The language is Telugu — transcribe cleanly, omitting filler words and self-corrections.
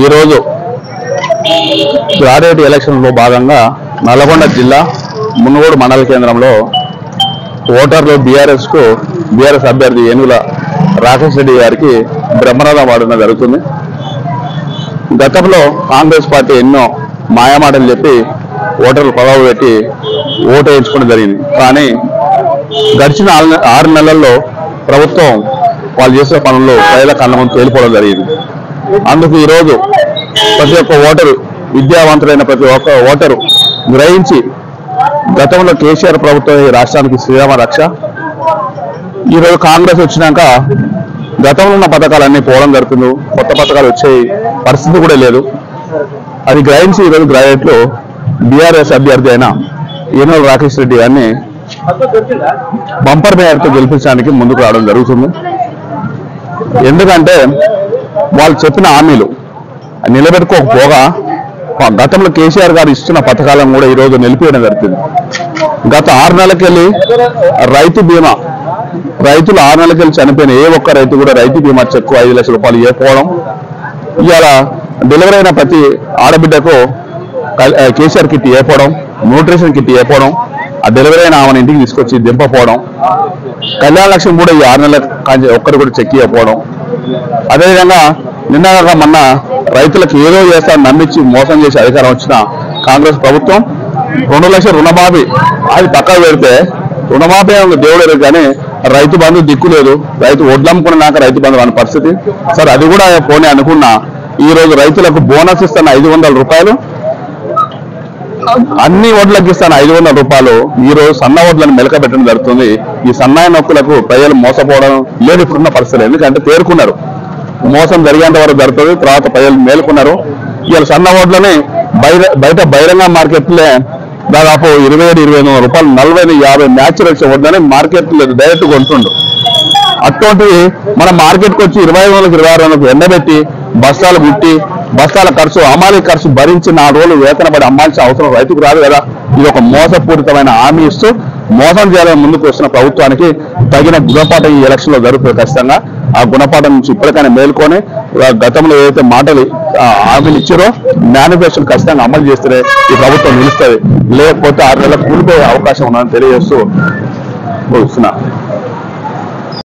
ఈరోజు గ్రాడ్యుయేట్ ఎలక్షన్లో భాగంగా నల్గొండ జిల్లా మునుగోడు మండల కేంద్రంలో ఓటర్లు బీఆర్ఎస్ అభ్యర్థి ఏనుగుల రాకేష్ రెడ్డి గారికి బ్రహ్మరథం వాడడం జరుగుతుంది. గతంలో కాంగ్రెస్ పార్టీ ఎన్నో మాయమాటలు చెప్పి ఓటర్లు పదవి పెట్టి ఓటు వేయించుకోవడం జరిగింది. కానీ గడిచిన 6 నెలల్లో ప్రభుత్వం వాళ్ళు చేసే పనుల్లో ప్రజల కళ్ళ ముందు తేలిపోవడం జరిగింది. అందుకు ఈరోజు ప్రతి ఒక్క ఓటరు, విద్యావంతులైన ప్రతి ఒక్క ఓటరు గ్రహించి గతంలో కేసీఆర్ ప్రభుత్వం ఈ రాష్ట్రానికి శ్రీరామ రక్ష, ఈరోజు కాంగ్రెస్ వచ్చినాక గతంలో ఉన్న పథకాలన్నీ పోవడం జరుగుతుంది. కొత్త పథకాలు వచ్చే పరిస్థితి కూడా లేదు. అది గ్రహించి ఈరోజు గ్రాడ్యుయేట్లో బీఆర్ఎస్ అభ్యర్థి అయిన ఏనుగుల రాకేష్ రెడ్డి గారిని బంపర్ మేయర్తో గెలిపించడానికి ముందుకు రావడం జరుగుతుంది. ఎందుకంటే వాళ్ళు చెప్పిన హామీలు నిలబెట్టుకోకపోగా గతంలో కేసీఆర్ గారు ఇస్తున్న పథకాలను కూడా ఈరోజు నిలిపివేయడం జరుగుతుంది. గత 6 నెలలకెళ్ళి రైతు బీమా, రైతులు 6 నెలలకెళ్ళి చనిపోయిన ఏ ఒక్క రైతు కూడా రైతు బీమా చెక్కు 5 లక్షల రూపాయలు ఇవ్వకపోవడం, ఇవాళ డెలివరీ అయిన ప్రతి ఆడబిడ్డకు కేసీఆర్ కిట్ ఇవ్వకపోవడం, న్యూట్రిషన్ కిట్ ఇవ్వకపోవడం, ఆ డెలివరీ అయిన ఆమెను ఇంటికి తీసుకొచ్చి దింపపోవడం, కళ్యాణ లక్ష్యం కూడా ఈ 6 నెలల ఒక్కరు కూడా చెక్ ఇవ్వకపోవడం, అదేవిధంగా నిన్న మొన్న రైతులకు ఏదో చేస్తారని నమ్మించి మోసం చేసే అధికారం వచ్చిన కాంగ్రెస్ ప్రభుత్వం 2 లక్షల రుణమాఫీ అది పక్కకు పెడితే రుణమాఫీ దేవుడు కానీ రైతు బంధు దిక్కు లేదు. రైతు ఒడ్లమ్ముకున్నాక రైతు బంధు అనే పరిస్థితి. సరే అది కూడా పోనీ అనుకున్నా, ఈ రోజు రైతులకు బోనస్ ఇస్తున్న 500 రూపాయలు, అన్ని ఓట్లకు ఇస్తాను 500 రూపాయలు. ఈ రోజు సన్న ఓట్లను మెలకబెట్టడం జరుగుతుంది. ఈ సన్నాయి నొక్కులకు ప్రజలు మోసపోవడం లేదు ఇప్పుడున్న పరిస్థితులు. ఎందుకంటే తేరుకున్నారు, మోసం జరిగేంత వరకు జరుగుతుంది. తర్వాత ప్రజలు మేలుకున్నారు. ఇవాళ సన్న ఓట్లని బయట బహిరంగ మార్కెట్లే దాదాపు 27-28 రూపాయలు, 40-50 న్యాచురల్స్ ఓట్లని మార్కెట్లో డైరెక్ట్ కొంటుండు. అటువంటివి మన మార్కెట్కి వచ్చి 25-26 ఎండబెట్టి బస్తాలు ముట్టి బస్తాల ఖర్చు, అమాలి ఖర్చు భరించి 4 రోజులు వేతన పడి అమ్మాల్సిన అవసరం రైతుకు రాదు కదా. ఇది ఒక మోసపూరితమైన హామీ ఇస్తూ మోసం చేయాలని ముందుకు వస్తున్న ప్రభుత్వానికి తగిన గుణపాఠం ఈ ఎలక్షన్లో జరుగుతుంది. ఖచ్చితంగా ఆ గుణపాఠం నుంచి ఇప్పటికైనా మేల్కొని గతంలో ఏదైతే మాటలు హామీలు ఇచ్చారో మేనిఫెస్టోని ఖచ్చితంగా అమలు చేస్తేనే ఈ ప్రభుత్వం నిలుస్తుంది. లేకపోతే 6 నెలలకు కూలిపోయే అవకాశం ఉందని తెలియజేస్తూ వస్తున్నా.